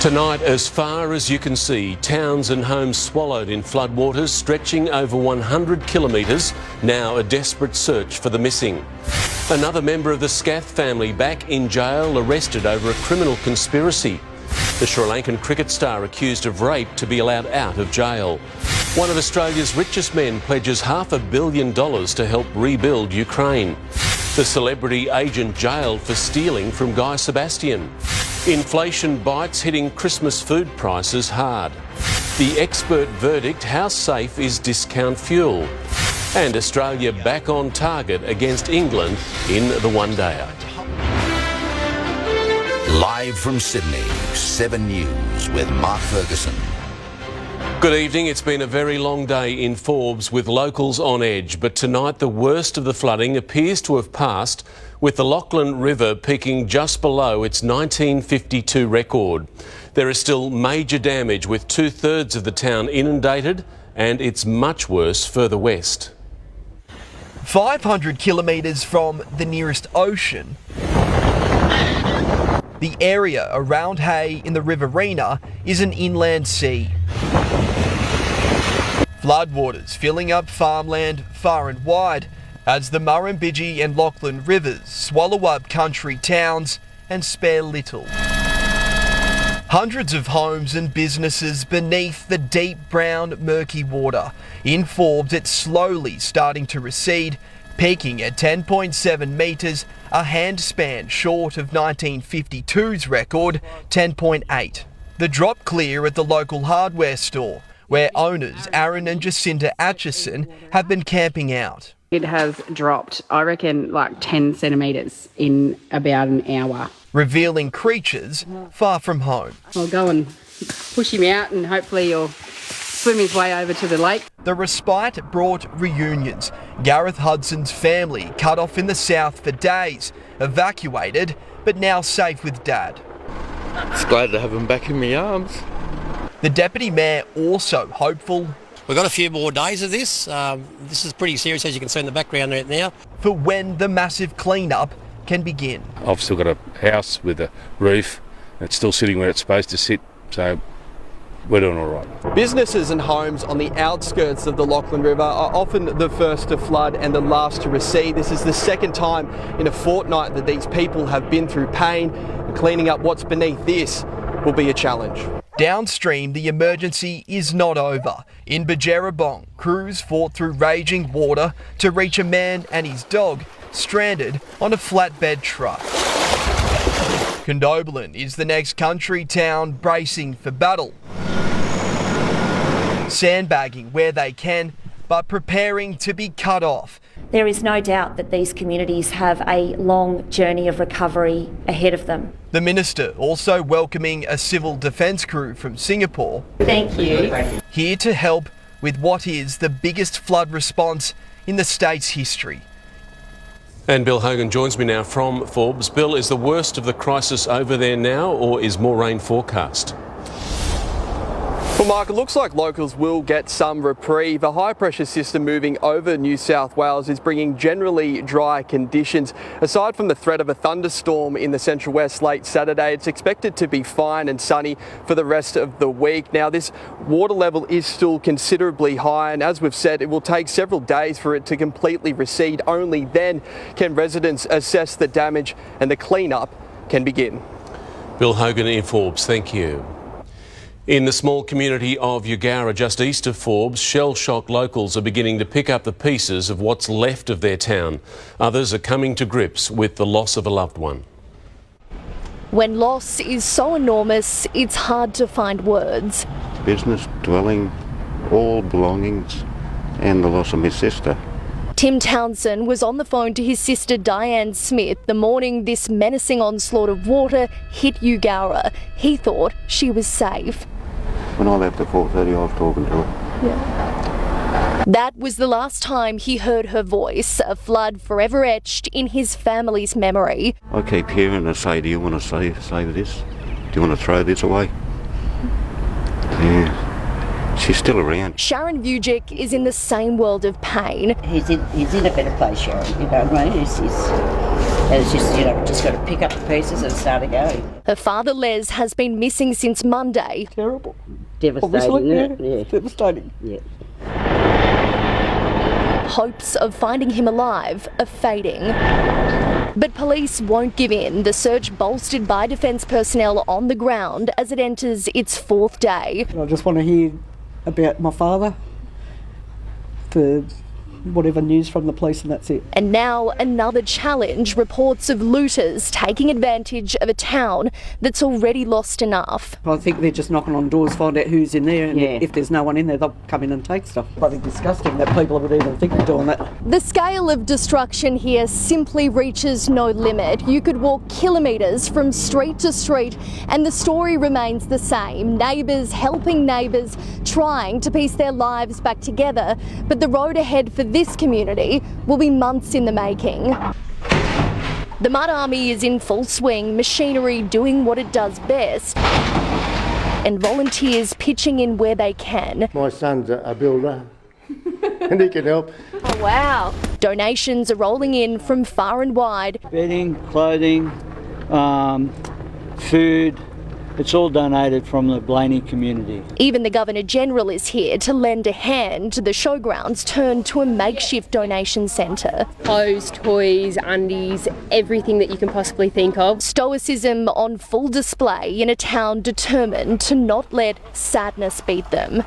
Tonight, as far as you can see, towns and homes swallowed in floodwaters stretching over 100 kilometres, now a desperate search for the missing. Another member of the Scath family back in jail, arrested over a criminal conspiracy. The Sri Lankan cricket star accused of rape to be allowed out of jail. One of Australia's richest men pledges $500 million to help rebuild Ukraine. The celebrity agent jailed for stealing from Guy Sebastian. Inflation bites hitting Christmas food prices hard. The expert verdict, how safe is discount fuel? And Australia back on target against England in the one-dayer. Live from Sydney, 7 News with Mark Ferguson. Good evening. It's been a very long day in Forbes with locals on edge, but tonight the worst of the flooding appears to have passed, with the Lachlan River peaking just below its 1952 record. There is still major damage, with 2/3 of the town inundated, and it's much worse further west. 500 kilometres from the nearest ocean, the area around Hay in the Riverina is an inland sea. Floodwaters filling up farmland far and wide as the Murrumbidgee and Lachlan rivers swallow up country towns and spare little. Hundreds of homes and businesses beneath the deep brown murky water. In Forbes, it's slowly starting to recede, peaking at 10.7 metres, a handspan short of 1952's record, 10.8. The drop clear at the local hardware store, where owners Aaron and Jacinta Atchison have been camping out. It has dropped, I reckon, like 10 centimetres in about an hour. Revealing creatures far from home. I'll go and push him out and hopefully he'll swim his way over to the lake. The respite brought reunions. Gareth Hudson's family cut off in the south for days, evacuated, but now safe with Dad. It's glad to have him back in my arms. The Deputy Mayor also hopeful. We've got a few more days of this. This is pretty serious, as you can see in the background right now. For when the massive clean-up can begin. I've still got a house with a roof. It's still sitting where it's supposed to sit, so we're doing all right. Businesses and homes on the outskirts of the Lachlan River are often the first to flood and the last to recede. This is the second time in a fortnight that these people have been through pain, and cleaning up what's beneath this will be a challenge. Downstream, the emergency is not over. In Bajerabong, crews fought through raging water to reach a man and his dog stranded on a flatbed truck. Condobolin is the next country town bracing for battle. Sandbagging where they can, but preparing to be cut off. There is no doubt that these communities have a long journey of recovery ahead of them. The Minister also welcoming a civil defence crew from Singapore. Thank you. Here to help with what is the biggest flood response in the state's history. And Bill Hogan joins me now from Forbes. Bill, is the worst of the crisis over there now, or is more rain forecast? Well, Mark, it looks like locals will get some reprieve. A high-pressure system moving over New South Wales is bringing generally dry conditions. Aside from the threat of a thunderstorm in the Central West late Saturday, it's expected to be fine and sunny for the rest of the week. Now, this water level is still considerably high, and as we've said, it will take several days for it to completely recede. Only then can residents assess the damage and the clean-up can begin. Bill Hogan in Forbes, thank you. In the small community of Eugowra, just east of Forbes, shell-shocked locals are beginning to pick up the pieces of what's left of their town. Others are coming to grips with the loss of a loved one. When loss is so enormous, it's hard to find words. Business, dwelling, all belongings, and the loss of my sister. Tim Townsend was on the phone to his sister Diane Smith the morning this menacing onslaught of water hit Eugowra. He thought she was safe. When I left at 4:30, I was talking to her. Yeah. That was the last time he heard her voice, a flood forever etched in his family's memory. I keep hearing her say, do you want to save this? Do you want to throw this away? Yeah. She's still around. Sharon Vujic is in the same world of pain. He's in a better place, Sharon. You know what I mean? And it's just, just got to pick up the pieces and start again. Her father, Les, has been missing since Monday. Terrible. Devastating, isn't it? Yeah. Devastating. Yeah. Hopes of finding him alive are fading. But police won't give in. The search bolstered by Defence personnel on the ground as it enters its 4th day. I just want to hear about my father, for whatever news from the police, and that's it. And now another challenge, reports of looters taking advantage of a town that's already lost enough. I think they're just knocking on doors, find out who's in there, and if there's no one in there, they'll come in and take stuff. Bloody disgusting that people would even think of doing that. The scale of destruction here simply reaches no limit. You could walk kilometres from street to street and the story remains the same. Neighbours helping neighbours, trying to piece their lives back together. But the road ahead for this community will be months in the making. The Mud Army is in full swing, machinery doing what it does best, and volunteers pitching in where they can. My son's a builder and he can help. Oh wow. Donations are rolling in from far and wide. Bedding, clothing, food. It's all donated from the Blaney community. Even the Governor-General is here to lend a hand. The showgrounds turned to a makeshift donation centre. Clothes, toys, undies, everything that you can possibly think of. Stoicism on full display in a town determined to not let sadness beat them.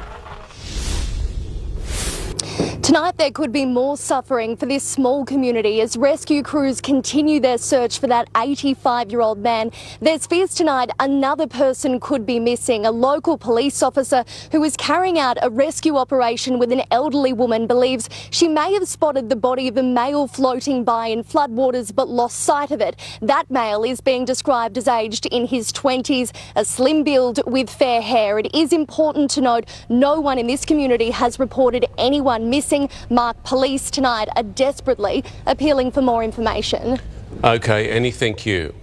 Tonight there could be more suffering for this small community as rescue crews continue their search for that 85-year-old man. There's fears tonight another person could be missing. A local police officer who was carrying out a rescue operation with an elderly woman believes she may have spotted the body of a male floating by in floodwaters but lost sight of it. That male is being described as aged in his 20s, a slim build with fair hair. It is important to note no one in this community has reported anyone missing. Mark, police tonight are desperately appealing for more information. OK, Annie, thank you.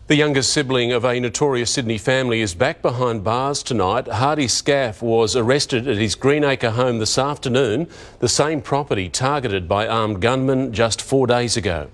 The youngest sibling of a notorious Sydney family is back behind bars tonight. Hardy Scaff was arrested at his Greenacre home this afternoon, the same property targeted by armed gunmen just 4 days ago.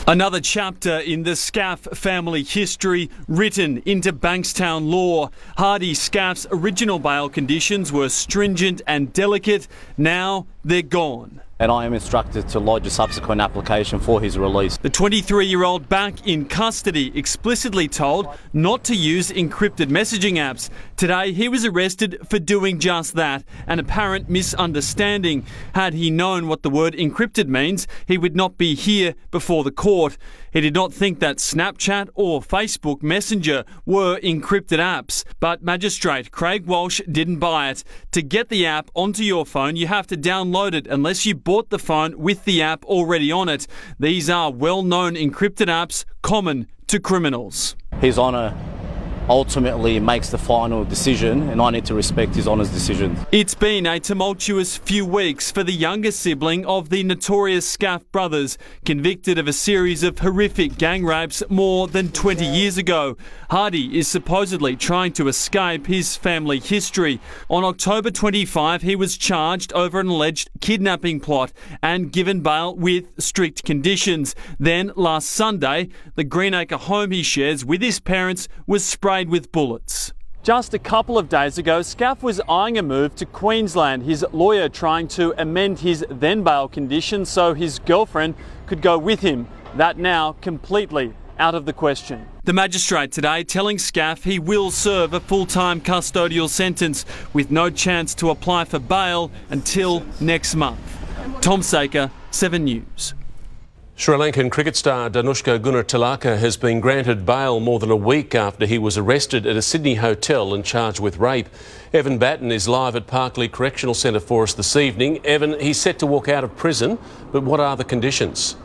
Another chapter in the Scaff family history written into Bankstown law. Hardy Scaff's original bail conditions were stringent and delicate. Now they're gone. And I am instructed to lodge a subsequent application for his release. The 23-year-old back in custody explicitly told not to use encrypted messaging apps. Today he was arrested for doing just that, an apparent misunderstanding. Had he known what the word encrypted means, he would not be here before the court. He did not think that Snapchat or Facebook Messenger were encrypted apps, but Magistrate Craig Walsh didn't buy it. To get the app onto your phone, you have to download it unless you bought the phone with the app already on it. These are well-known encrypted apps common to criminals. His Honour ultimately makes the final decision, and I need to respect His Honour's decision. It's been a tumultuous few weeks for the youngest sibling of the notorious Scaff brothers, convicted of a series of horrific gang rapes more than 20 years ago. Hardy is supposedly trying to escape his family history. On October 25, he was charged over an alleged kidnapping plot and given bail with strict conditions. Then, last Sunday, the Greenacre home he shares with his parents was sprayed with bullets. Just a couple of days ago, Scaff was eyeing a move to Queensland, his lawyer trying to amend his then bail conditions so his girlfriend could go with him. That now completely out of the question. The magistrate today telling Scaff he will serve a full-time custodial sentence with no chance to apply for bail until next month. Tom Saker, 7 News. Sri Lankan cricket star Danushka Gunatilaka has been granted bail more than a week after he was arrested at a Sydney hotel and charged with rape. Evan Batten is live at Parkley Correctional Centre for us this evening. Evan, he's set to walk out of prison, but what are the conditions?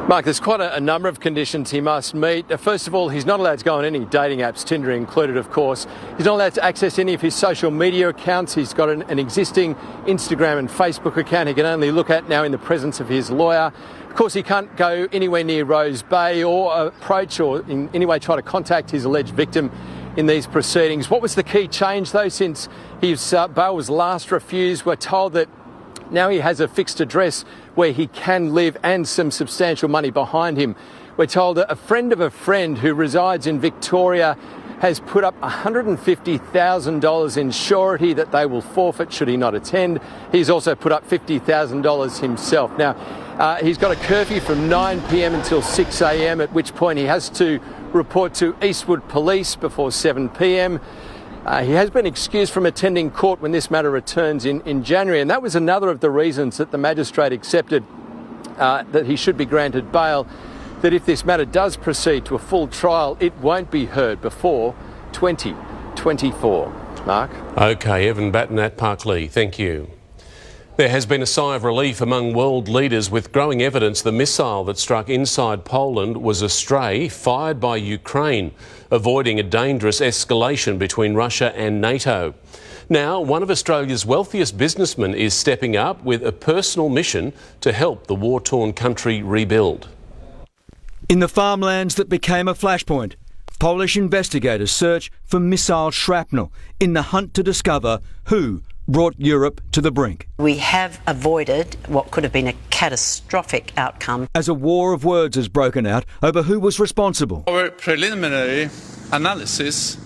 Mark, there's quite a number of conditions he must meet. First of all, he's not allowed to go on any dating apps, Tinder included, of course. He's not allowed to access any of his social media accounts. He's got an existing Instagram and Facebook account he can only look at now in the presence of his lawyer. Of course, he can't go anywhere near Rose Bay or approach or in any way try to contact his alleged victim in these proceedings. What was the key change, though, since his bail was last refused? We're told that Now he has a fixed address where he can live and some substantial money behind him. We're told a friend of a friend who resides in Victoria has put up $150,000 in surety that they will forfeit should he not attend. He's also put up $50,000 himself. Now, he's got a curfew from 9 p.m. until 6 a.m, at which point he has to report to Eastwood Police before 7 p.m. He has been excused from attending court when this matter returns in January, and that was another of the reasons that the magistrate accepted that he should be granted bail, that if this matter does proceed to a full trial, it won't be heard before 2024. Mark? OK, Evan Batten at Parklea, thank you. There has been a sigh of relief among world leaders with growing evidence the missile that struck inside Poland was a stray fired by Ukraine, avoiding a dangerous escalation between Russia and NATO. Now, one of Australia's wealthiest businessmen is stepping up with a personal mission to help the war-torn country rebuild. In the farmlands that became a flashpoint, Polish investigators search for missile shrapnel in the hunt to discover who brought Europe to the brink. We have avoided what could have been a catastrophic outcome. As a war of words has broken out over who was responsible. Our preliminary analysis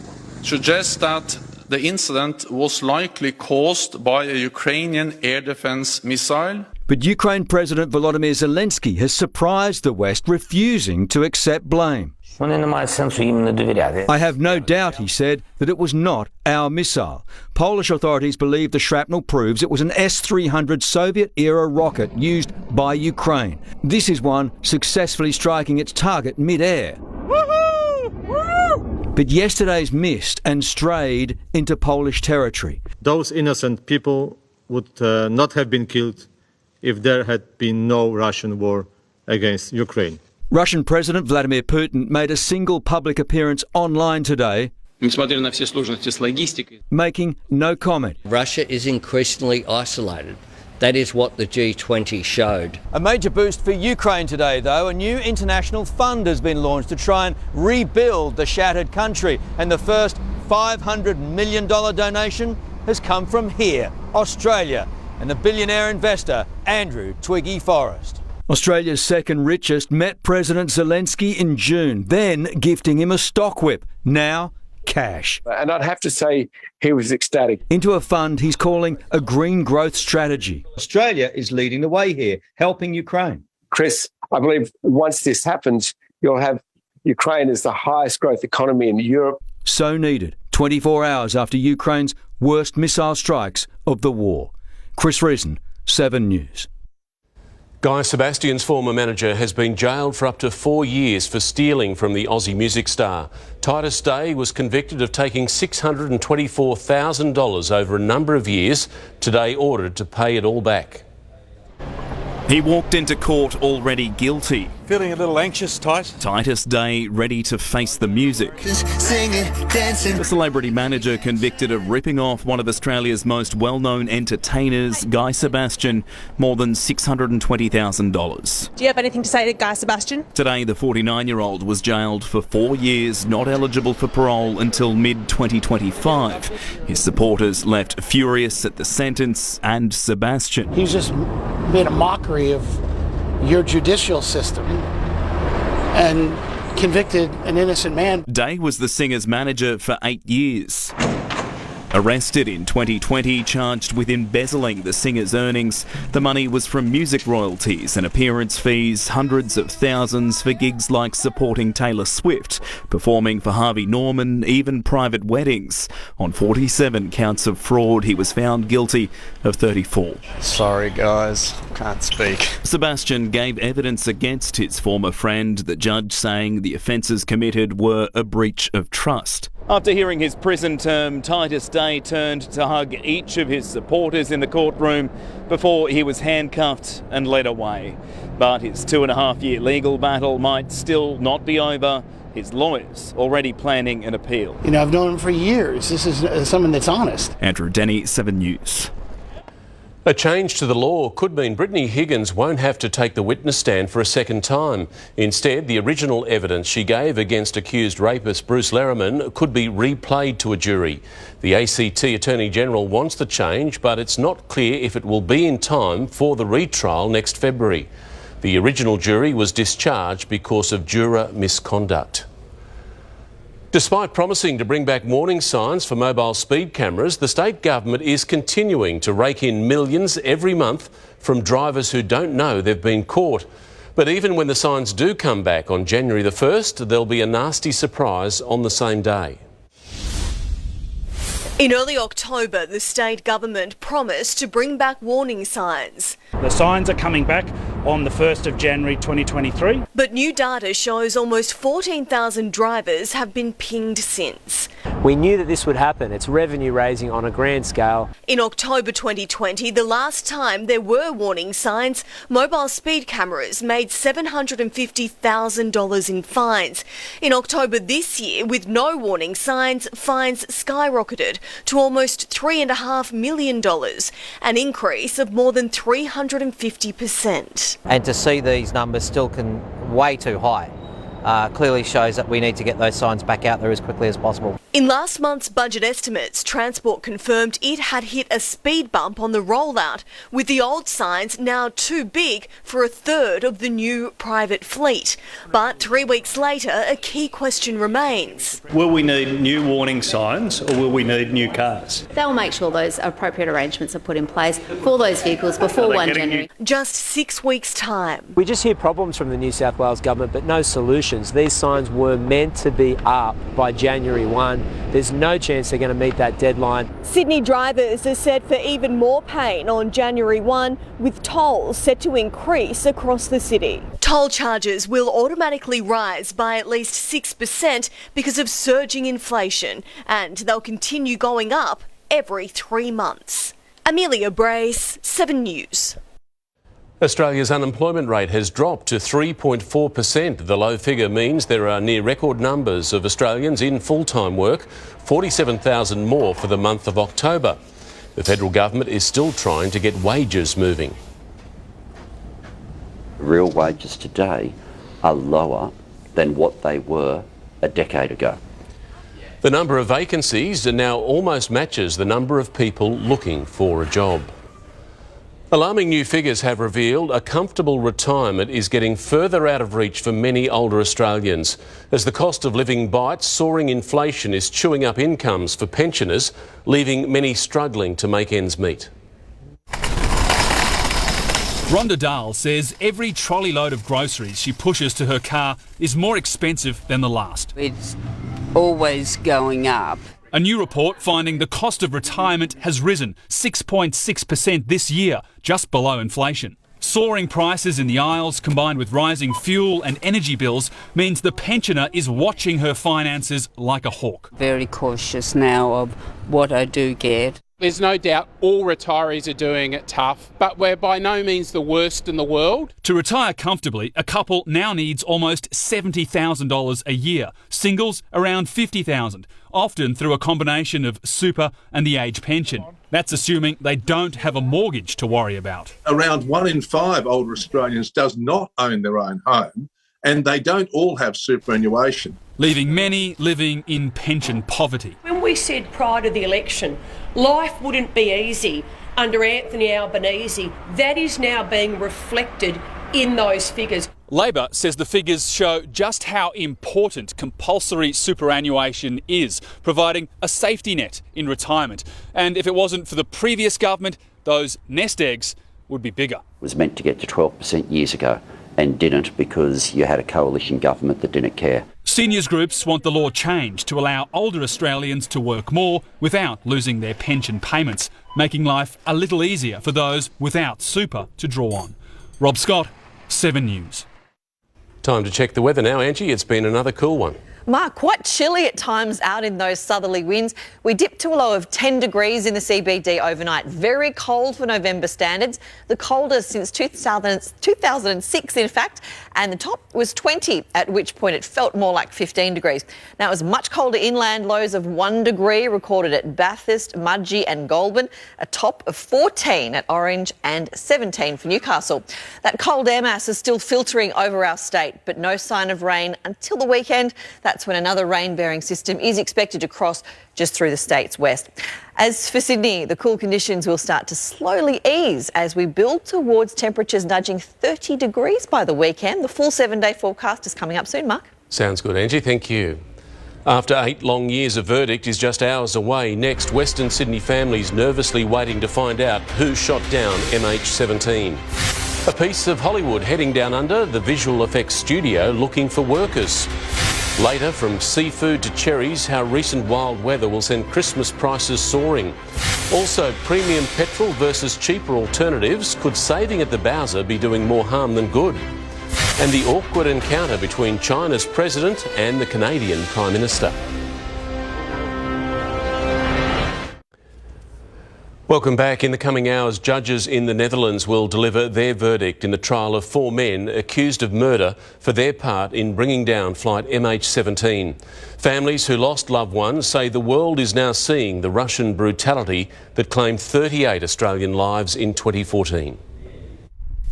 suggests that the incident was likely caused by a Ukrainian air defense missile. But Ukraine President Volodymyr Zelensky has surprised the West, refusing to accept blame. I have no doubt, he said, that it was not our missile. Polish authorities believe the shrapnel proves it was an S-300 Soviet-era rocket used by Ukraine. This is one successfully striking its target mid-air. But yesterday's missed and strayed into Polish territory. Those innocent people would not have been killed if there had been no Russian war against Ukraine. Russian President Vladimir Putin made a single public appearance online today, making no comment. Russia is increasingly isolated. That is what the G20 showed. A major boost for Ukraine today, though. A new international fund has been launched to try and rebuild the shattered country. And the first $500 million donation has come from here, Australia, and the billionaire investor, Andrew Twiggy Forrest. Australia's second richest met President Zelensky in June, then gifting him a stock whip. Now, cash. And I'd have to say he was ecstatic. Into a fund he's calling a green growth strategy. Australia is leading the way here, helping Ukraine. Chris, I believe once this happens, you'll have Ukraine as the highest growth economy in Europe. So needed, 24 hours after Ukraine's worst missile strikes of the war. Chris Reason, 7 News. Guy Sebastian's former manager has been jailed for up to 4 years for stealing from the Aussie music star. Titus Day was convicted of taking $624,000 over a number of years, today ordered to pay it all back. He walked into court already guilty. Feeling a little anxious, Titus Day ready to face the music. Singing, dancing. The celebrity manager convicted of ripping off one of Australia's most well-known entertainers, Guy Sebastian, more than $620,000. Do you have anything to say to Guy Sebastian? Today, the 49-year-old was jailed for 4 years, not eligible for parole until mid-2025. His supporters left furious at the sentence and Sebastian. He's just made a mockery of your judicial system and convicted an innocent man. Day was the singer's manager for 8 years. Arrested in 2020, charged with embezzling the singer's earnings. The money was from music royalties and appearance fees, hundreds of thousands for gigs like supporting Taylor Swift, performing for Harvey Norman, even private weddings. On 47 counts of fraud, he was found guilty of 34. Sorry, guys. Can't speak. Sebastian gave evidence against his former friend, the judge saying the offences committed were a breach of trust. After hearing his prison term, Titus Day turned to hug each of his supporters in the courtroom before he was handcuffed and led away. But his 2.5-year legal battle might still not be over. His lawyers already planning an appeal. You know, I've known him for years. This is someone that's honest. Andrew Denny, 7 News. A change to the law could mean Brittany Higgins won't have to take the witness stand for a second time. Instead, the original evidence she gave against accused rapist Bruce Lehrmann could be replayed to a jury. The ACT Attorney General wants the change, but it's not clear if it will be in time for the retrial next February. The original jury was discharged because of juror misconduct. Despite promising to bring back warning signs for mobile speed cameras, the state government is continuing to rake in millions every month from drivers who don't know they've been caught. But even when the signs do come back on January the 1st, there'll be a nasty surprise on the same day. In early October, the state government promised to bring back warning signs. The signs are coming back on the 1st of January 2023. But new data shows almost 14,000 drivers have been pinged since. We knew that this would happen. It's revenue raising on a grand scale. In October 2020, the last time there were warning signs, mobile speed cameras made $750,000 in fines. In October this year, with no warning signs, fines skyrocketed to almost $3.5 million, an increase of more than 350%. And to see these numbers still way too high clearly shows that we need to get those signs back out there as quickly as possible. In last month's budget estimates, Transport confirmed it had hit a speed bump on the rollout, with the old signs now too big for a third of the new private fleet. But 3 weeks later, a key question remains. Will we need new warning signs or will we need new cars? They'll make sure those appropriate arrangements are put in place for those vehicles before 1 January. Just 6 weeks' time. We just hear problems from the New South Wales government, but no solutions. These signs were meant to be up by January 1. There's no chance they're going to meet that deadline. Sydney drivers are set for even more pain on January 1, with tolls set to increase across the city. Toll charges will automatically rise by at least 6% because of surging inflation, and they'll continue going up every 3 months. Amelia Brace, 7 News. Australia's unemployment rate has dropped to 3.4%. The low figure means there are near record numbers of Australians in full-time work, 47,000 more for the month of October. The federal government is still trying to get wages moving. Real wages today are lower than what they were a decade ago. The number of vacancies now almost matches the number of people looking for a job. Alarming new figures have revealed a comfortable retirement is getting further out of reach for many older Australians. As the cost of living bites, soaring inflation is chewing up incomes for pensioners, leaving many struggling to make ends meet. Rhonda Dahl says every trolley load of groceries she pushes to her car is more expensive than the last. It's always going up. A new report finding the cost of retirement has risen 6.6% this year, just below inflation. Soaring prices in the aisles combined with rising fuel and energy bills means the pensioner is watching her finances like a hawk. Very cautious now of what I do get. There's no doubt all retirees are doing it tough, but we're by no means the worst in the world. To retire comfortably, a couple now needs almost $70,000 a year. Singles around $50,000, often through a combination of super and the age pension. That's assuming they don't have a mortgage to worry about. Around 1 in 5 older Australians does not own their own home, and they don't all have superannuation, leaving many living in pension poverty. When we said prior to the election, life wouldn't be easy under Anthony Albanese, that is now being reflected in those figures. Labor says the figures show just how important compulsory superannuation is, providing a safety net in retirement. And if it wasn't for the previous government, those nest eggs would be bigger. It was meant to get to 12% years ago and didn't because you had a coalition government that didn't care. Seniors groups want the law changed to allow older Australians to work more without losing their pension payments, making life a little easier for those without super to draw on. Rob Scott, 7 News. Time to check the weather now, Angie. It's been another cool one. Mark, quite chilly at times out in those southerly winds. We dipped to a low of 10 degrees in the CBD overnight. Very cold for November standards. The coldest since 2006, in fact, and the top was 20, at which point it felt more like 15 degrees. Now, it was much colder inland, lows of 1 degree recorded at Bathurst, Mudgee and Goulburn, a top of 14 at Orange and 17 for Newcastle. That cold air mass is still filtering over our state, but no sign of rain until the weekend. That's when another rain-bearing system is expected to cross just through the state's west. As for Sydney, the cool conditions will start to slowly ease as we build towards temperatures nudging 30 degrees by the weekend. The full 7-day forecast is coming up soon, Mark. Sounds good, Angie. Thank you. After 8 long years, a verdict is just hours away. Next, Western Sydney families nervously waiting to find out who shot down MH17. A piece of Hollywood heading down under, the visual effects studio looking for workers. Later, from seafood to cherries, how recent wild weather will send Christmas prices soaring. Also, premium petrol versus cheaper alternatives. Could saving at the Bowser be doing more harm than good? And the awkward encounter between China's president and the Canadian Prime Minister. Welcome back. In the coming hours, judges in the Netherlands will deliver their verdict in the trial of 4 men accused of murder for their part in bringing down flight MH17. Families who lost loved ones say the world is now seeing the Russian brutality that claimed 38 Australian lives in 2014.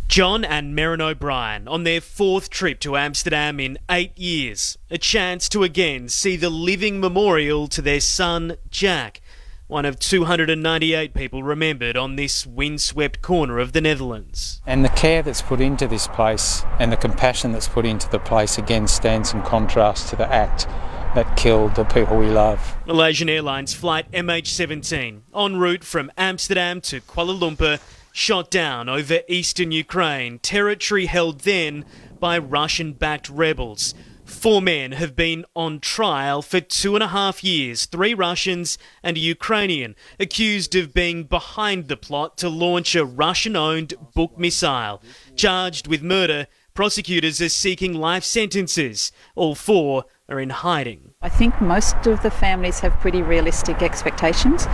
John and Merrin O'Brien on their 4th trip to Amsterdam in 8 years. A chance to again see the living memorial to their son, Jack, one of 298 people remembered on this windswept corner of the Netherlands. And the care that's put into this place and the compassion that's put into the place again stands in contrast to the act that killed the people we love. Malaysian Airlines flight MH17 en route from Amsterdam to Kuala Lumpur shot down over eastern Ukraine, territory held then by Russian-backed rebels. 4 men have been on trial for 2.5 years, 3 Russians and a Ukrainian, accused of being behind the plot to launch a Russian-owned Buk missile. Charged with murder, prosecutors are seeking life sentences. All 4 are in hiding. I think most of the families have pretty realistic expectations,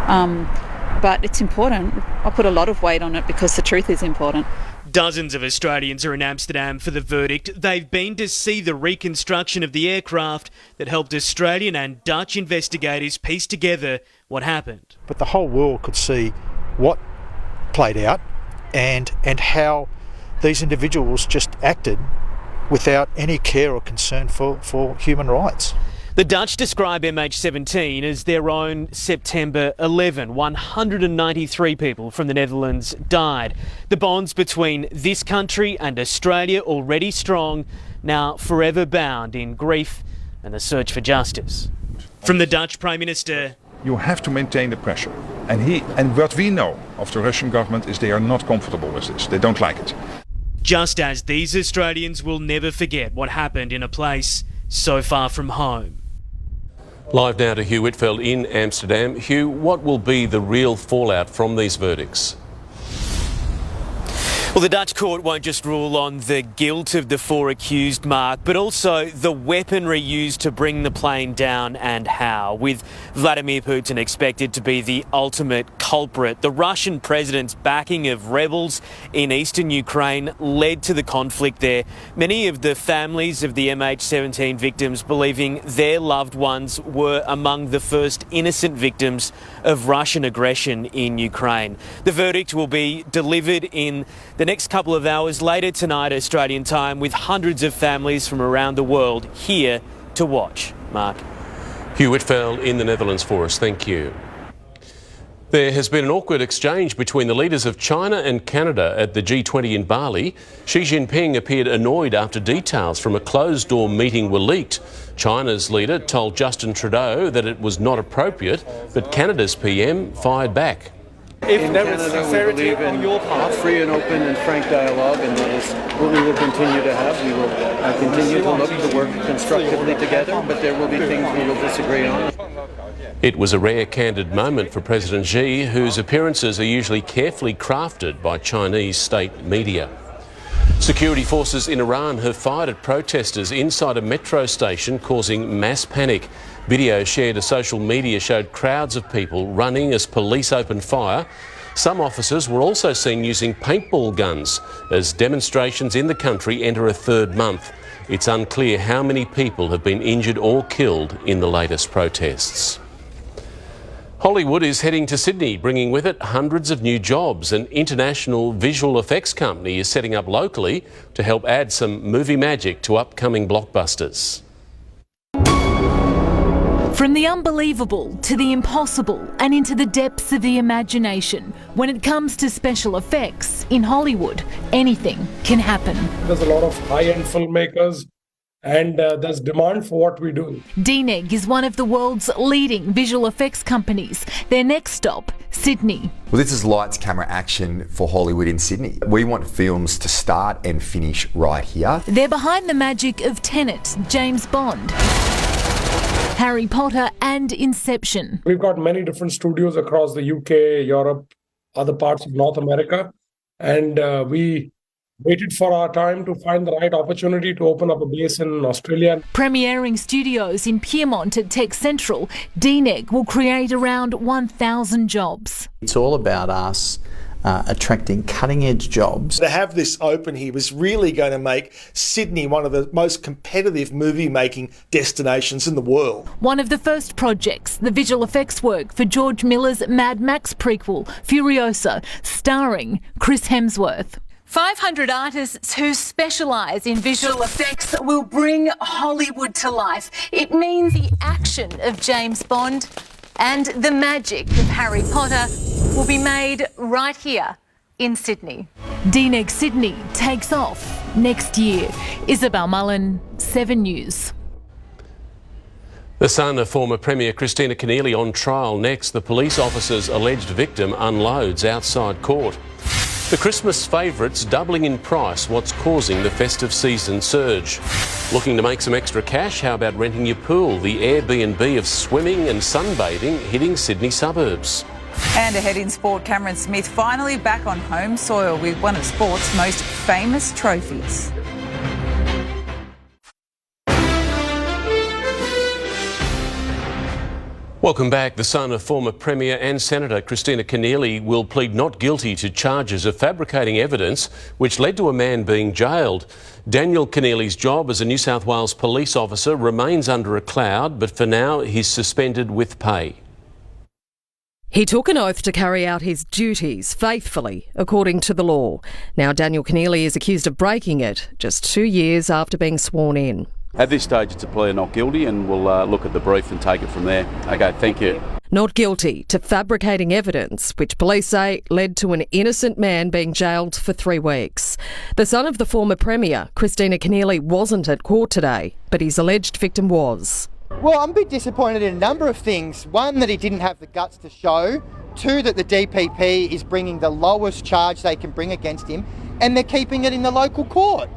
but it's important. I put a lot of weight on it because the truth is important. Dozens of Australians are in Amsterdam for the verdict. They've been to see the reconstruction of the aircraft that helped Australian and Dutch investigators piece together what happened. But the whole world could see what played out and how these individuals just acted without any care or concern for human rights. The Dutch describe MH17 as their own September 11. 193 people from the Netherlands died. The bonds between this country and Australia already strong, now forever bound in grief and the search for justice. From the Dutch Prime Minister, you have to maintain the pressure. And what we know of the Russian government is they are not comfortable with this. They don't like it. Just as these Australians will never forget what happened in a place so far from home. Live now to Hugh Whitfield in Amsterdam. Hugh, what will be the real fallout from these verdicts? Well, the Dutch court won't just rule on the guilt of the 4 accused, Mark, but also the weaponry used to bring the plane down and how, with Vladimir Putin expected to be the ultimate culprit. The Russian president's backing of rebels in eastern Ukraine led to the conflict there. Many of the families of the MH17 victims believing their loved ones were among the first innocent victims of Russian aggression in Ukraine. The verdict will be delivered in the next couple of hours later tonight, Australian time, with hundreds of families from around the world here to watch. Mark. Hugh Whitfield in the Netherlands for us. Thank you. There has been an awkward exchange between the leaders of China and Canada at the G20 in Bali. Xi Jinping appeared annoyed after details from a closed-door meeting were leaked. China's leader told Justin Trudeau that it was not appropriate, but Canada's PM fired back. In Canada, we believe in free and open and frank dialogue, and that is what we will continue to have. We will continue to look to work constructively together, but there will be things we will disagree on. It was a rare, candid moment for President Xi, whose appearances are usually carefully crafted by Chinese state media. Security forces in Iran have fired at protesters inside a metro station, causing mass panic. Video shared to social media showed crowds of people running as police opened fire. Some officers were also seen using paintball guns as demonstrations in the country enter a third month. It's unclear how many people have been injured or killed in the latest protests. Hollywood is heading to Sydney, bringing with it hundreds of new jobs. An international visual effects company is setting up locally to help add some movie magic to upcoming blockbusters. From the unbelievable to the impossible and into the depths of the imagination, when it comes to special effects in Hollywood, anything can happen. There's a lot of high-end filmmakers and there's demand for what we do. DNEG is one of the world's leading visual effects companies. Their next stop, Sydney. Well, this is lights, camera, action for Hollywood in Sydney. We want films to start and finish right here. They're behind the magic of Tenet, James Bond, Harry Potter and Inception. We've got many different studios across the UK, Europe, other parts of North America, and we waited for our time to find the right opportunity to open up a base in Australia. Premiering studios in Pyrmont at Tech Central, DNEG will create around 1,000 jobs. It's all about us attracting cutting-edge jobs. To have this open here was really going to make Sydney one of the most competitive movie-making destinations in the world. One of the first projects, the visual effects work for George Miller's Mad Max prequel, Furiosa, starring Chris Hemsworth. 500 artists who specialise in visual effects will bring Hollywood to life. It means the action of James Bond and the magic of Harry Potter will be made right here in Sydney. DNEG Sydney takes off next year. Isabel Mullen, 7 News. The son of former Premier Christina Keneally on trial next. The police officer's alleged victim unloads outside court. The Christmas favourites doubling in price, what's causing the festive season surge. Looking to make some extra cash? How about renting your pool? The Airbnb of swimming and sunbathing hitting Sydney suburbs. And ahead in sport, Cameron Smith finally back on home soil with one of sport's most famous trophies. Welcome back. The son of former Premier and Senator Christina Keneally will plead not guilty to charges of fabricating evidence which led to a man being jailed. Daniel Keneally's job as a New South Wales police officer remains under a cloud, but for now he's suspended with pay. He took an oath to carry out his duties faithfully, according to the law. Now Daniel Keneally is accused of breaking it just 2 years after being sworn in. At this stage, it's a plea of not guilty, and we'll look at the brief and take it from there. Okay, thank you. Not guilty to fabricating evidence, which police say led to an innocent man being jailed for 3 weeks. The son of the former Premier, Christina Keneally, wasn't at court today, but his alleged victim was. Well, I'm a bit disappointed in a number of things. One, that he didn't have the guts to show. 2, that the DPP is bringing the lowest charge they can bring against him, and they're keeping it in the local court.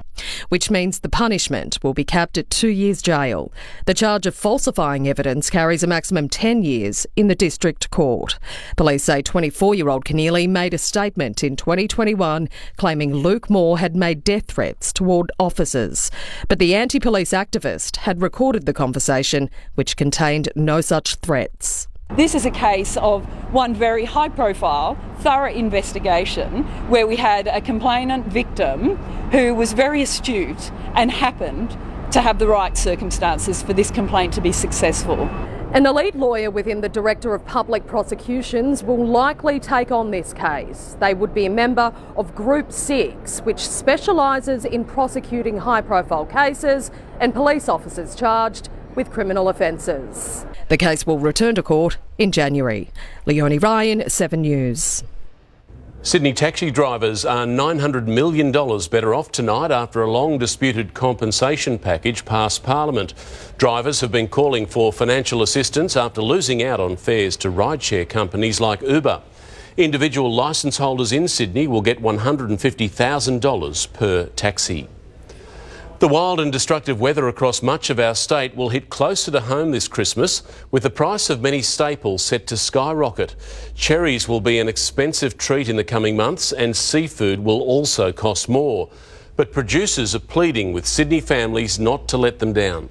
Which means the punishment will be capped at 2 years jail. The charge of falsifying evidence carries a maximum 10 years in the district court. Police say 24-year-old Keneally made a statement in 2021 claiming Luke Moore had made death threats toward officers. But the anti-police activist had recorded the conversation, which contained no such threats. This is a case of one very high-profile, thorough investigation where we had a complainant victim who was very astute and happened to have the right circumstances for this complaint to be successful. An elite lawyer within the Director of Public Prosecutions will likely take on this case. They would be a member of Group 6, which specialises in prosecuting high-profile cases and police officers charged with criminal offences. The case will return to court in January. Leonie Ryan, 7 News. Sydney taxi drivers are $900 million better off tonight after a long disputed compensation package passed Parliament. Drivers have been calling for financial assistance after losing out on fares to rideshare companies like Uber. Individual licence holders in Sydney will get $150,000 per taxi. The wild and destructive weather across much of our state will hit closer to home this Christmas, with the price of many staples set to skyrocket. Cherries will be an expensive treat in the coming months, and seafood will also cost more. But producers are pleading with Sydney families not to let them down.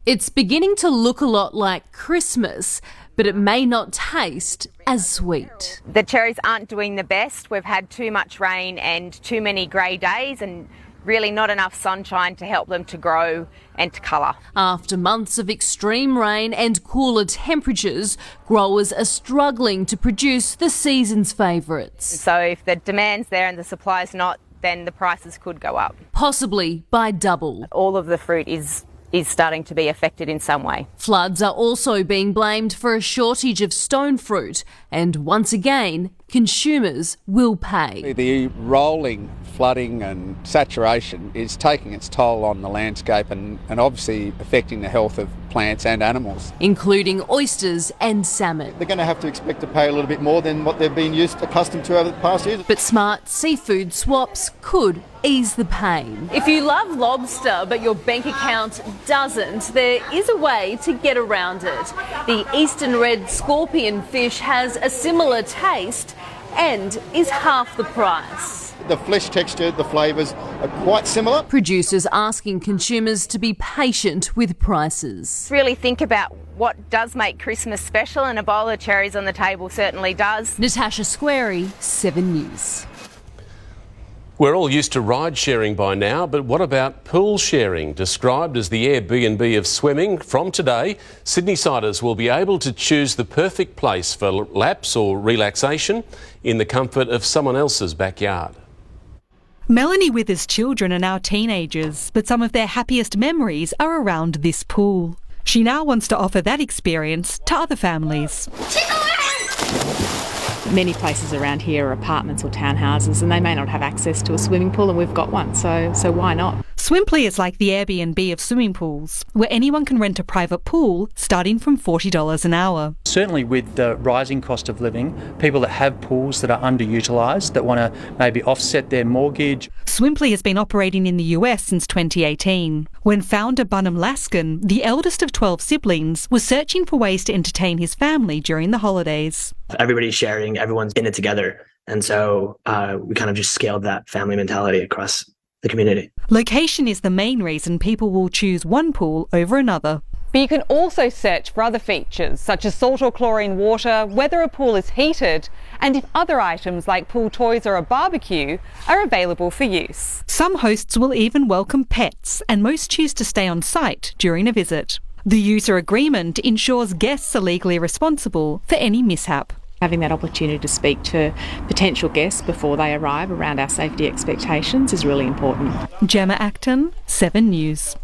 It's beginning to look a lot like Christmas, but it may not taste as sweet. The cherries aren't doing the best. We've had too much rain and too many grey days and really not enough sunshine to help them to grow and to colour. After months of extreme rain and cooler temperatures, growers are struggling to produce the season's favourites. So if the demand's there and the supply's not, then the prices could go up. Possibly by double. All of the fruit is starting to be affected in some way. Floods are also being blamed for a shortage of stone fruit, and once again, consumers will pay. The rolling flooding and saturation is taking its toll on the landscape and obviously affecting the health of plants and animals. Including oysters and salmon. They're going to have to expect to pay a little bit more than what they've been accustomed to over the past years. But smart seafood swaps could ease the pain. If you love lobster but your bank account doesn't, there is a way to get around it. The eastern red scorpion fish has a similar taste and is half the price. The flesh texture, the flavours are quite similar. Producers asking consumers to be patient with prices. Really think about what does make Christmas special, and a bowl of cherries on the table certainly does. Natasha Squarey, 7 News. We're all used to ride sharing by now, but what about pool sharing? Described as the Airbnb of swimming, from today, Sydney-siders will be able to choose the perfect place for laps or relaxation in the comfort of someone else's backyard. Melanie Withers' children are now teenagers, but some of their happiest memories are around this pool. She now wants to offer that experience to other families. Many places around here are apartments or townhouses, and they may not have access to a swimming pool, and we've got one, so why not? Swimply is like the Airbnb of swimming pools, where anyone can rent a private pool starting from $40 an hour. Certainly with the rising cost of living, people that have pools that are underutilised, that want to maybe offset their mortgage. Swimply has been operating in the US since 2018. When founder Bunham Laskin, the eldest of 12 siblings, was searching for ways to entertain his family during the holidays. Everybody's sharing, everyone's in it together. And so we kind of just scaled that family mentality across the community. Location is the main reason people will choose one pool over another. But you can also search for other features, such as salt or chlorine water, whether a pool is heated, and if other items like pool toys or a barbecue are available for use. Some hosts will even welcome pets, and most choose to stay on site during a visit. The user agreement ensures guests are legally responsible for any mishap. Having that opportunity to speak to potential guests before they arrive around our safety expectations is really important. Gemma Acton, 7 News.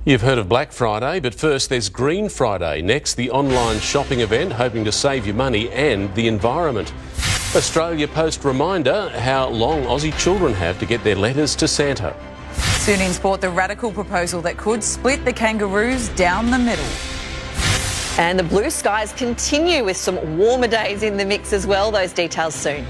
You've heard of Black Friday, but first there's Green Friday. Next, the online shopping event hoping to save you money and the environment. Australia Post reminder how long Aussie children have to get their letters to Santa. Soon in sport, the radical proposal that could split the Kangaroos down the middle. And the blue skies continue with some warmer days in the mix as well. Those details soon.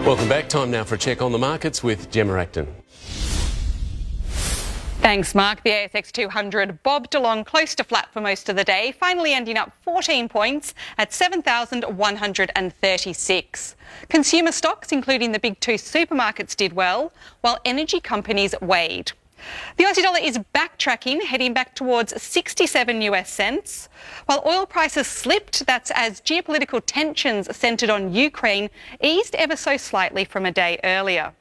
Welcome back. Time now for a check on the markets with Gemma Acton. Thanks, Mark. The ASX 200 bobbed along close to flat for most of the day, finally ending up 14 points at 7,136. Consumer stocks, including the big two supermarkets, did well, while energy companies weighed. The Aussie dollar is backtracking, heading back towards 67 US cents. While oil prices slipped, that's as geopolitical tensions centred on Ukraine eased ever so slightly from a day earlier.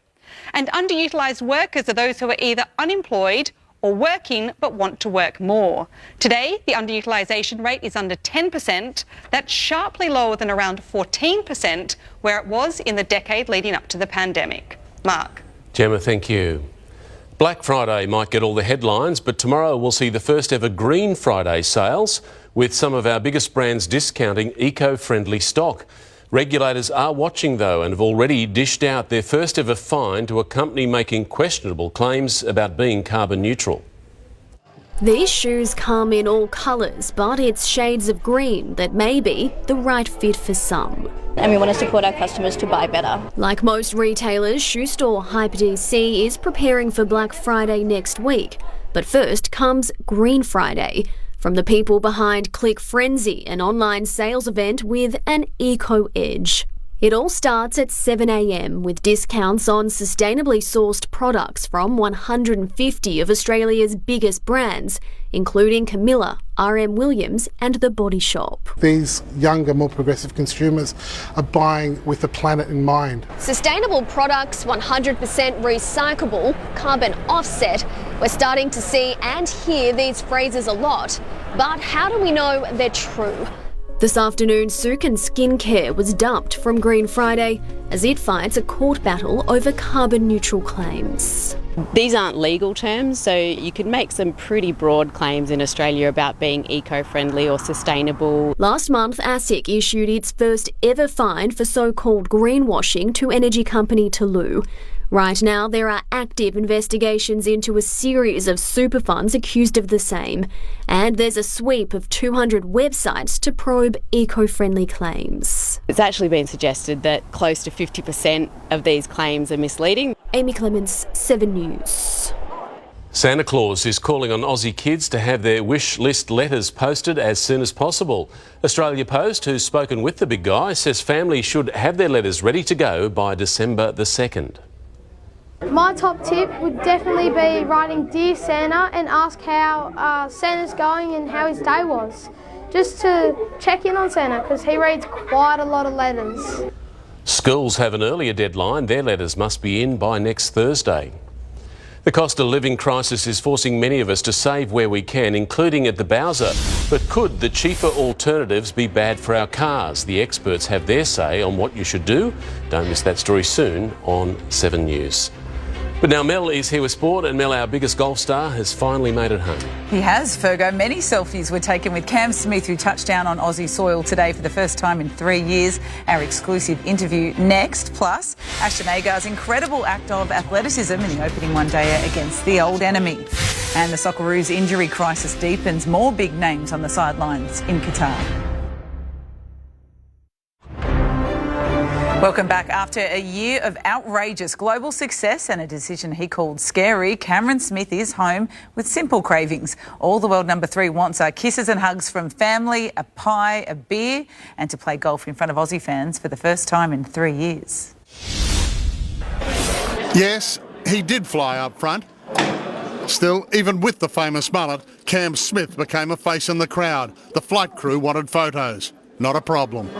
And underutilised workers are those who are either unemployed or working but want to work more. Today, the underutilisation rate is under 10%. That's sharply lower than around 14%, where it was in the decade leading up to the pandemic. Mark. Gemma, thank you. Black Friday might get all the headlines, but tomorrow we'll see the first ever Green Friday sales, with some of our biggest brands discounting eco-friendly stock. Regulators are watching, though, and have already dished out their first ever fine to a company making questionable claims about being carbon neutral. These shoes come in all colours, but it's shades of green that may be the right fit for some. And we want to support our customers to buy better. Like most retailers, shoe store HyperDC is preparing for Black Friday next week. But first comes Green Friday. from the people behind Click Frenzy, an online sales event with an eco edge. It all starts at 7 a.m. with discounts on sustainably sourced products from 150 of Australia's biggest brands, including Camilla, RM Williams and The Body Shop. These younger, more progressive consumers are buying with the planet in mind. Sustainable products, 100% recyclable, carbon offset. We're starting to see and hear these phrases a lot, but how do we know they're true? This afternoon, Sukin Skincare was dumped from Green Friday as it fights a court battle over carbon neutral claims. These aren't legal terms, so you can make some pretty broad claims in Australia about being eco-friendly or sustainable. Last month, ASIC issued its first ever fine for so-called greenwashing to energy company Tullow. Right now, there are active investigations into a series of super funds accused of the same, and there's a sweep of 200 websites to probe eco-friendly claims. It's actually been suggested that close to 50% of these claims are misleading. Amy Clements, 7 News. Santa Claus is calling on Aussie kids to have their wish list letters posted as soon as possible. Australia Post, who's spoken with the big guy, says families should have their letters ready to go by December the 2nd. My top tip would definitely be writing Dear Santa and ask how Santa's going and how his day was. Just to check in on Santa because he reads quite a lot of letters. Schools have an earlier deadline. Their letters must be in by next Thursday. The cost of living crisis is forcing many of us to save where we can, including at the Bowser. But could the cheaper alternatives be bad for our cars? The experts have their say on what you should do. Don't miss that story soon on 7 News. But now Mel is here with sport, and Mel, our biggest golf star, has finally made it home. He has, Fergo. Many selfies were taken with Cam Smith, who touched down on Aussie soil today for the first time in 3 years. Our exclusive interview next. Plus, Ashton Agar's incredible act of athleticism in the opening one-dayer against the old enemy. And the Socceroos injury crisis deepens. More big names on the sidelines in Qatar. Welcome back. After a year of outrageous global success and a decision he called scary, Cameron Smith is home with simple cravings. All the world number 3 wants are kisses and hugs from family, a pie, a beer, and to play golf in front of Aussie fans for the first time in 3 years. Yes, he did fly up front. Still, even with the famous mullet, Cam Smith became a face in the crowd. The flight crew wanted photos. Not a problem.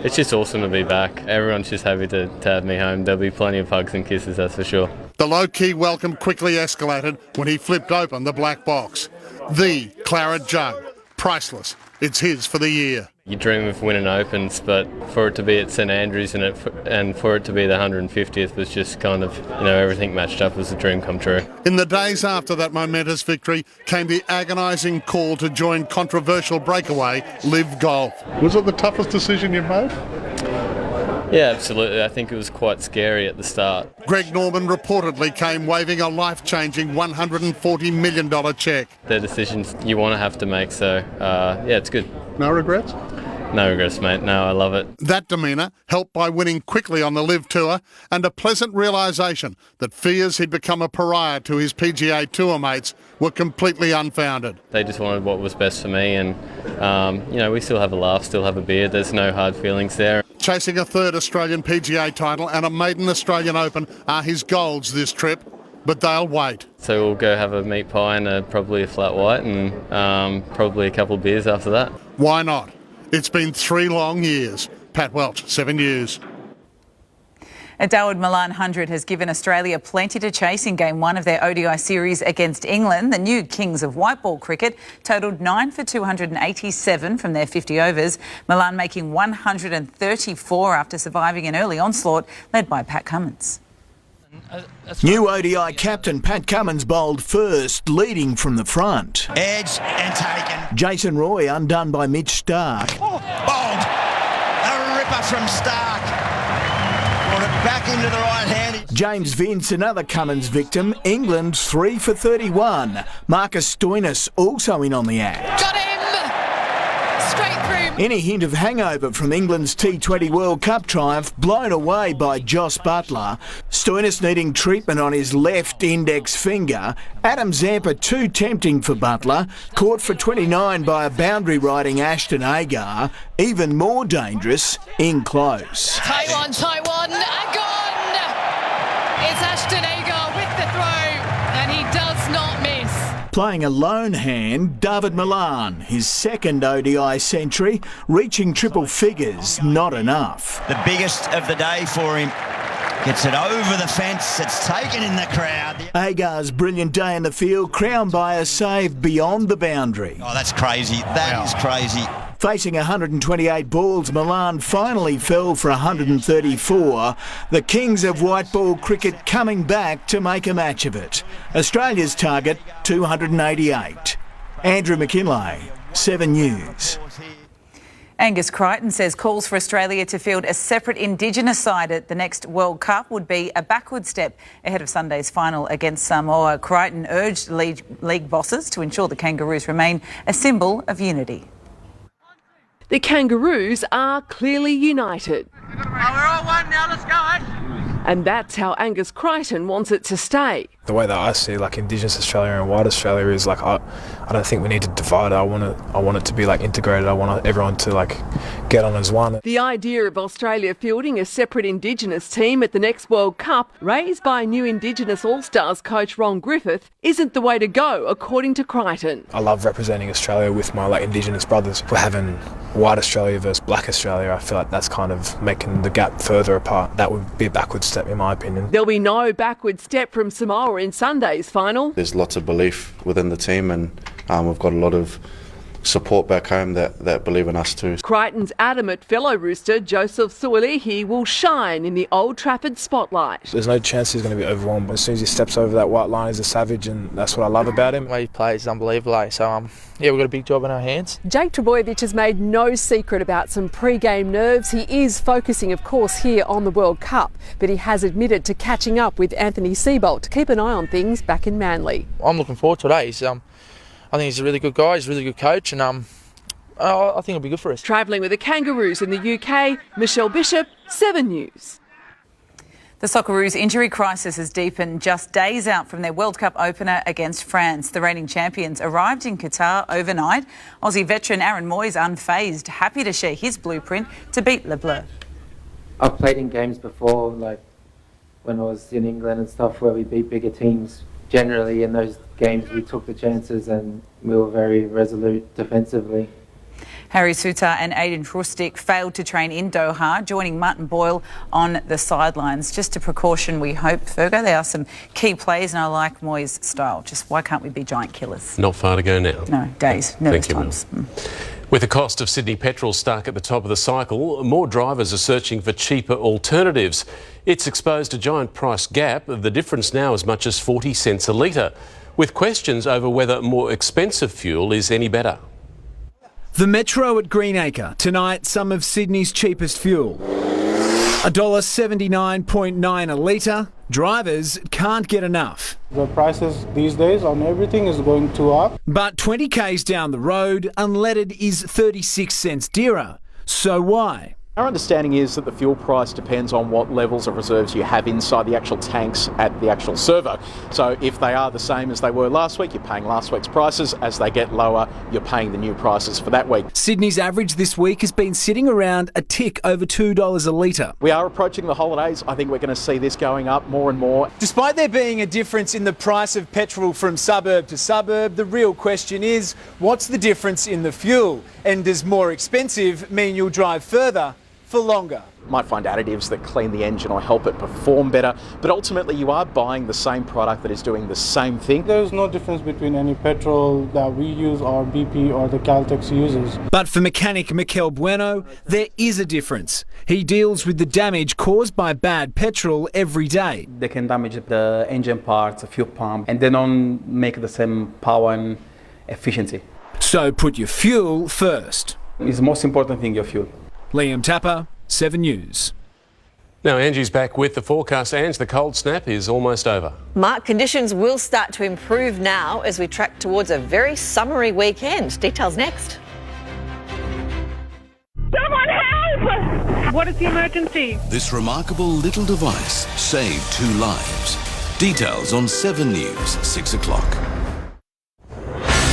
It's just awesome to be back. Everyone's just happy to have me home. There'll be plenty of hugs and kisses, that's for sure. The low-key welcome quickly escalated when he flipped open the black box. The claret jug. Priceless. It's his for the year. You dream of winning Opens, but for it to be at St Andrews and for it to be the 150th was just kind of, everything matched up as a dream come true. In the days after that momentous victory came the agonising call to join controversial breakaway Live Golf. Was it the toughest decision you've made? Yeah, absolutely. I think it was quite scary at the start. Greg Norman reportedly came waving a life-changing $140 million cheque. They're decisions you want to have to make, so it's good. No regrets? No regrets, mate. No, I love it. That demeanour, helped by winning quickly on the Live Tour, and a pleasant realisation that fears he'd become a pariah to his PGA Tour mates were completely unfounded. They just wanted what was best for me, and, we still have a laugh, still have a beer. There's no hard feelings there. Chasing a third Australian PGA title and a maiden Australian Open are his goals this trip, but they'll wait. So we'll go have a meat pie and probably a flat white and probably a couple of beers after that. Why not? It's been 3 long years. Pat Welch, 7 News. A Dawid Malan 100 has given Australia plenty to chase in Game 1 of their ODI series against England. The new kings of white ball cricket totalled 9 for 287 from their 50 overs. Malan making 134 after surviving an early onslaught led by Pat Cummins. New ODI captain Pat Cummins bowled first, leading from the front. Edged and taken. Jason Roy undone by Mitch Starc. Bowled. A ripper from Starc. Brought it back into the right hand. James Vince, another Cummins victim. England 3 for 31. Marcus Stoinis also in on the act. Got him! Straight through Any hint of hangover from England's T20 World Cup triumph blown away by Jos Buttler. Stoinis needing treatment on his left index finger. Adam Zampa too tempting for Buttler. Caught for 29 by a boundary riding Ashton Agar. Even more dangerous in close. Taiwan, and gone! It's Ashton Agar with the throw, and he does not miss. Playing a lone hand, David Milan, his second ODI century, reaching triple figures, not enough. The biggest of the day for him. Gets it over the fence, it's taken in the crowd. Agar's brilliant day in the field, crowned by a save beyond the boundary. Oh, that's crazy. That is crazy. Facing 128 balls, Milan finally fell for 134. The Kings of white ball cricket coming back to make a match of it. Australia's target, 288. Andrew McKinlay, 7 News. Angus Crichton says calls for Australia to field a separate Indigenous side at the next World Cup would be a backward step ahead of Sunday's final against Samoa. Crichton urged league bosses to ensure the Kangaroos remain a symbol of unity. The Kangaroos are clearly united. We're all one now, let's go, Ash. And that's how Angus Crichton wants it to stay. The way that I see like Indigenous Australia and white Australia is like I don't think we need to divide it. I want it to be like integrated. I want everyone to like get on as one. The idea of Australia fielding a separate Indigenous team at the next World Cup, raised by new Indigenous All-Stars coach Ron Griffith, isn't the way to go, according to Crichton. I love representing Australia with my like Indigenous brothers. We're having white Australia versus black Australia. I feel like that's kind of making the gap further apart. That would be a backward step in my opinion. There'll be no backward step from Samoa in Sunday's final. There's lots of belief within the team and we've got a lot of support back home that believe in us too. Crichton's adamant fellow rooster Joseph Sualihi will shine in the Old Trafford spotlight. There's no chance he's going to be overwhelmed. As soon as he steps over that white line, he's a savage, and that's what I love about him. The way he plays is unbelievable. So yeah, we've got a big job in our hands. Jake Trbojevic has made no secret about some pre-game nerves. He is focusing, of course, here on the World Cup, but he has admitted to catching up with Anthony Seibold to keep an eye on things back in Manly. I'm looking forward to it. I think he's a really good guy, he's a really good coach, and I think it'll be good for us. Travelling with the Kangaroos in the UK, Michelle Bishop, 7 News. The Socceroos injury crisis has deepened just days out from their World Cup opener against France. The reigning champions arrived in Qatar overnight. Aussie veteran Aaron Moyes unfazed, happy to share his blueprint to beat Le Bleu. I've played in games before, like when I was in England and stuff, where we beat bigger teams. Generally in those games we took the chances and we were very resolute defensively. Harry Souttar and Aiden Trustic failed to train in Doha, joining Martin Boyle on the sidelines. Just a precaution, we hope, Fergo. There are some key plays and I like Moyes' style. Just why can't we be giant killers? Not far to go now. No, days, nervous times. With the cost of Sydney petrol stuck at the top of the cycle, more drivers are searching for cheaper alternatives. It's exposed a giant price gap, the difference now as much as 40 cents a litre, with questions over whether more expensive fuel is any better. The Metro at Greenacre, tonight some of Sydney's cheapest fuel. $1.79.9 a litre. Drivers can't get enough. The prices these days on everything is going too up. But 20 k's down the road, unleaded is 36 cents dearer. So why? Our understanding is that the fuel price depends on what levels of reserves you have inside the actual tanks at the actual servo. So if they are the same as they were last week, you're paying last week's prices. As they get lower, you're paying the new prices for that week. Sydney's average this week has been sitting around a tick over $2 a litre. We are approaching the holidays. I think we're going to see this going up more and more. Despite there being a difference in the price of petrol from suburb to suburb, the real question is, what's the difference in the fuel? And does more expensive mean you'll drive further for longer? Might find additives that clean the engine or help it perform better, but ultimately you are buying the same product that is doing the same thing. There's no difference between any petrol that we use or BP or the Caltex uses. But for mechanic Mikel Bueno, there is a difference. He deals with the damage caused by bad petrol every day. They can damage the engine parts, the fuel pump, and they don't make the same power and efficiency. So put your fuel first. It's the most important thing, your fuel. Liam Tapper, 7 News. Now Angie's back with the forecast. Ange, the cold snap is almost over. Mark, conditions will start to improve now as we track towards a very summery weekend. Details next. What is the emergency? This remarkable little device saved 2 lives. Details on 7 News, 6 o'clock.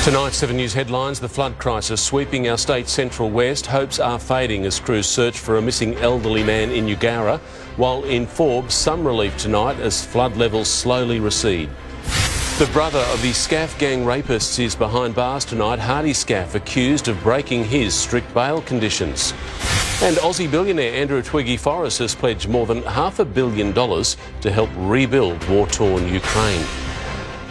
Tonight's 7 News headlines: the flood crisis sweeping our state's central west. Hopes are fading as crews search for a missing elderly man in Eugowra. While in Forbes, some relief tonight as flood levels slowly recede. The brother of the Scaff gang rapists is behind bars tonight. Hardy Scaff accused of breaking his strict bail conditions. And Aussie billionaire Andrew Twiggy Forrest has pledged more than $500 million to help rebuild war-torn Ukraine.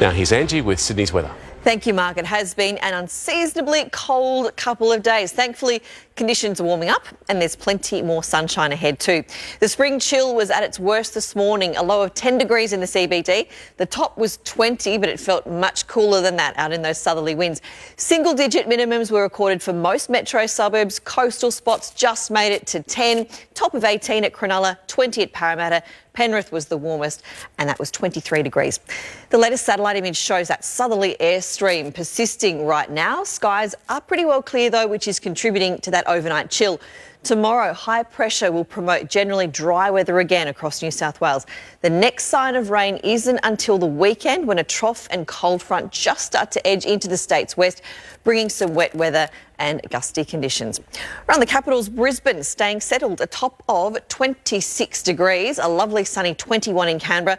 Now here's Angie with Sydney's weather. Thank you, Mark. It has been an unseasonably cold couple of days. Thankfully, conditions are warming up and there's plenty more sunshine ahead too. The spring chill was at its worst this morning, a low of 10 degrees in the CBD. The top was 20, but it felt much cooler than that out in those southerly winds. Single-digit minimums were recorded for most metro suburbs. Coastal spots just made it to 10. Top of 18 at Cronulla, 20 at Parramatta. Penrith was the warmest, and that was 23 degrees. The latest satellite image shows that southerly airstream persisting right now. Skies are pretty well clear, though, which is contributing to that overnight chill. Tomorrow, high pressure will promote generally dry weather again across New South Wales. The next sign of rain isn't until the weekend, when a trough and cold front just start to edge into the state's west, bringing some wet weather and gusty conditions. Around the capital's Brisbane, staying settled, a top of 26 degrees, a lovely sunny 21 in Canberra.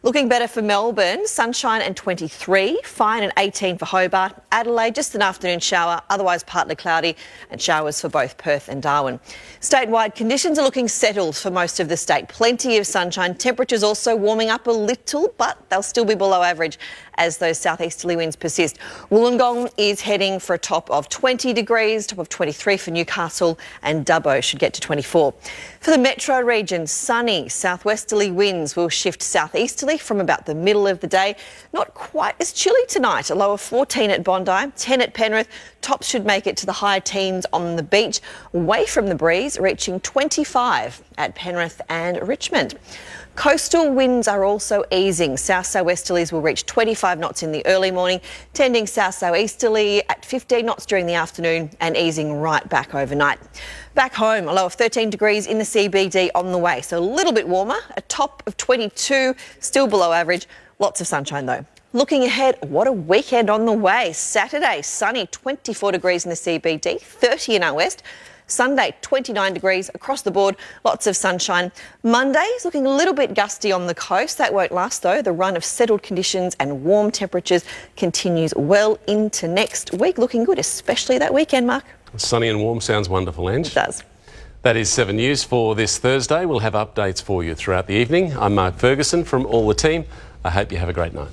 Looking better for Melbourne, sunshine and 23, fine and 18 for Hobart. Adelaide, just an afternoon shower, otherwise partly cloudy, and showers for both Perth and Darwin. Statewide, conditions are looking settled for most of the state. Plenty of sunshine. Temperatures also warming up a little, but they'll still be below average as those southeasterly winds persist. Wollongong is heading for a top of 20 degrees, top of 23 for Newcastle, and Dubbo should get to 24. For the metro region, sunny southwesterly winds will shift southeasterly from about the middle of the day. Not quite as chilly tonight, a low of 14 at Bondi, 10 at Penrith. Tops should make it to the high teens on the beach, away from the breeze, reaching 25 at Penrith and Richmond. Coastal winds are also easing. South-southwesterlies will reach 25 knots in the early morning, tending south-southeasterly at 15 knots during the afternoon and easing right back overnight. Back home, a low of 13 degrees in the CBD on the way, so a little bit warmer, a top of 22, still below average. Lots of sunshine though. Looking ahead, what a weekend on the way. Saturday, sunny, 24 degrees in the CBD, 30 in our west. Sunday, 29 degrees across the board, lots of sunshine. Monday is looking a little bit gusty on the coast. That won't last though. The run of settled conditions and warm temperatures continues well into next week. Looking good, especially that weekend, Mark. Sunny and warm sounds wonderful, Ange. It does. That is 7 News for this Thursday. We'll have updates for you throughout the evening. I'm Mark Ferguson from all the team. I hope you have a great night.